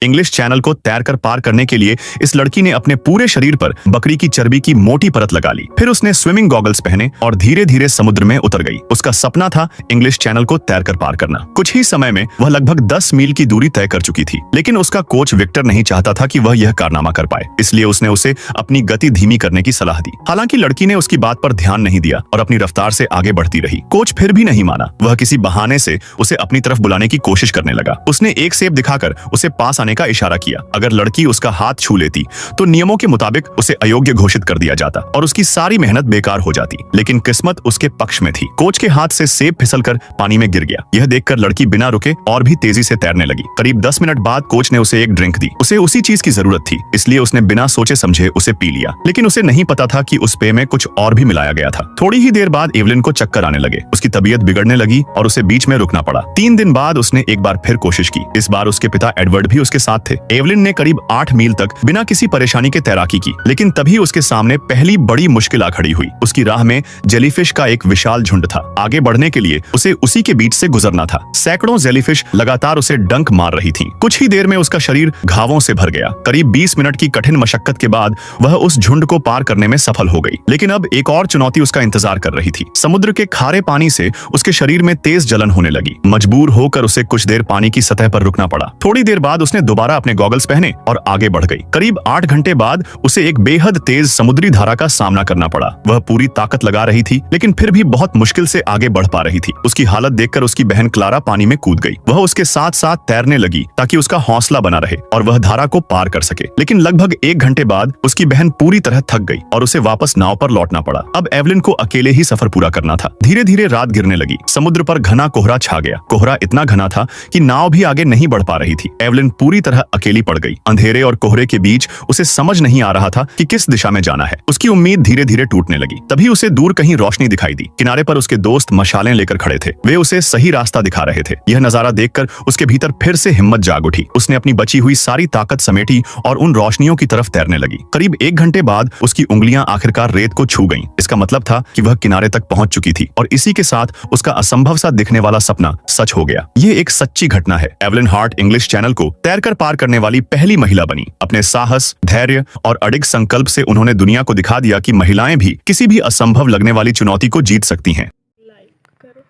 English channel को तैरकर पार करने के लिए इस लड़की ने अपने पूरे शरीर पर बकरी की चर्बी की मोटी परत लगा ली। फिर उसने स्विमिंग गॉगल्स पहने और धीरे धीरे समुद्र में उतर गई। उसका सपना था इंग्लिश चैनल को तैरकर पार करना। कुछ ही समय में वह लगभग 10 मील की दूरी तय कर चुकी थी, लेकिन उसका कोच विक्टर नहीं चाहता था कि वह यह कारनामा कर पाए, इसलिए उसने उसे अपनी गति धीमी करने की सलाह दी। हालांकि लड़की ने उसकी बात पर ध्यान नहीं दिया और अपनी रफ्तार से आगे बढ़ती रही। कोच फिर भी नहीं माना। वह किसी बहाने से उसे अपनी तरफ बुलाने की कोशिश करने लगा। उसने एक सेब दिखाकर उसे पास आने का इशारा किया। अगर लड़की उसका हाथ छू लेती तो नियमों के मुताबिक उसे अयोग्य घोषित कर दिया जाता और उसकी सारी मेहनत बेकार हो जाती। लेकिन किस्मत उसके पक्ष में थी। कोच के हाथ से सेब फिसलकर पानी में गिर गया। यह देखकर लड़की बिना रुके और भी तेजी से तैरने लगी। करीब 10 मिनट बाद कोच ने उसे एक ड्रिंक दी। उसे उसी चीज की जरूरत थी, इसलिए उसने बिना सोचे समझे उसे पी लिया। लेकिन उसे नहीं पता था कि उस पेय में कुछ और भी मिलाया गया था। थोड़ी ही देर बाद एवलिन को चक्कर आने लगे। उसकी तबीयत बिगड़ने लगी और उसे बीच में रुकना पड़ा। 3 दिन बाद उसने एक बार फिर कोशिश की। इस बार उसके पिता एडवर्ड भी उसके साथ थे। एवलिन ने करीब 8 मील तक बिना किसी परेशानी के तैराकी की, लेकिन तभी उसके सामने पहली बड़ी मुश्किल आ खड़ी हुई। उसकी राह में जेलीफिश का एक विशाल झुंड था। आगे बढ़ने के लिए उसे उसी के बीच से गुजरना था। सैकड़ों जेलीफिश लगातार उसे डंक मार रही थीं। कुछ ही देर में उसका शरीर घावों से भर गया। करीब 20 मिनट की कठिन मशक्कत के बाद वह उस झुंड को पार करने में सफल हो गई। लेकिन अब एक और चुनौती उसका इंतजार कर रही थी। समुद्र के खारे पानी से उसके शरीर में तेज जलन होने लगी। मजबूर होकर उसे कुछ देर पानी की सतह पर रुकना पड़ा। थोड़ी देर बाद उसने दोबारा अपने गॉगल्स पहने और आगे बढ़ गई। करीब 8 घंटे बाद उसे एक बेहद तेज समुद्री धारा का सामना करना पड़ा। वह पूरी ताकत लगा रही थी, लेकिन फिर भी बहुत मुश्किल से आगे बढ़ पा रही थी। उसकी हालत देखकर उसकी बहन क्लारा पानी में कूद गई। वह उसके साथ साथ तैरने लगी ताकि उसका हौसला बना रहे और वह धारा को पार कर सके। लेकिन लगभग 1 घंटे बाद उसकी बहन पूरी तरह थक गई और उसे वापस नाव पर लौटना पड़ा। अब एवलिन को अकेले ही सफर पूरा करना था। धीरे धीरे रात गिरने लगी। समुद्र पर घना कोहरा छा गया। कोहरा इतना घना था कि नाव भी आगे नहीं बढ़ पा रही थी। एवलिन पूरी तरह अकेली पड़ गई। अंधेरे और कोहरे के बीच उसे समझ नहीं आ रहा था कि किस दिशा में जाना है। उसकी उम्मीद धीरे धीरे टूटने लगी। तभी उसे दूर कहीं रोशनी दिखाई दी। किनारे पर उसके दोस्त मशालें लेकर खड़े थे। वे उसे सही रास्ता दिखा रहे थे। यह नजारा देखकर उसके भीतर फिर से हिम्मत जाग उठी। उसने अपनी बची हुई सारी ताकत समेटी और उन रोशनियों की तरफ तैरने लगी। करीब 1 घंटे बाद उसकी उंगलियां आखिरकार रेत को छू गईं। इसका मतलब था कि वह किनारे तक पहुंच चुकी थी और इसी के साथ उसका असंभव सा दिखने वाला सपना सच हो गया। ये एक सच्ची घटना है। एवलिन हार्ट इंग्लिश चैनल को तैरकर पार करने वाली पहली महिला बनी। अपने साहस, धैर्य और अडिग संकल्प से उन्होंने दुनिया को दिखा दिया कि महिलाएं भी किसी भी असंभव लगने वाली चुनौती को जीत सकती हैं।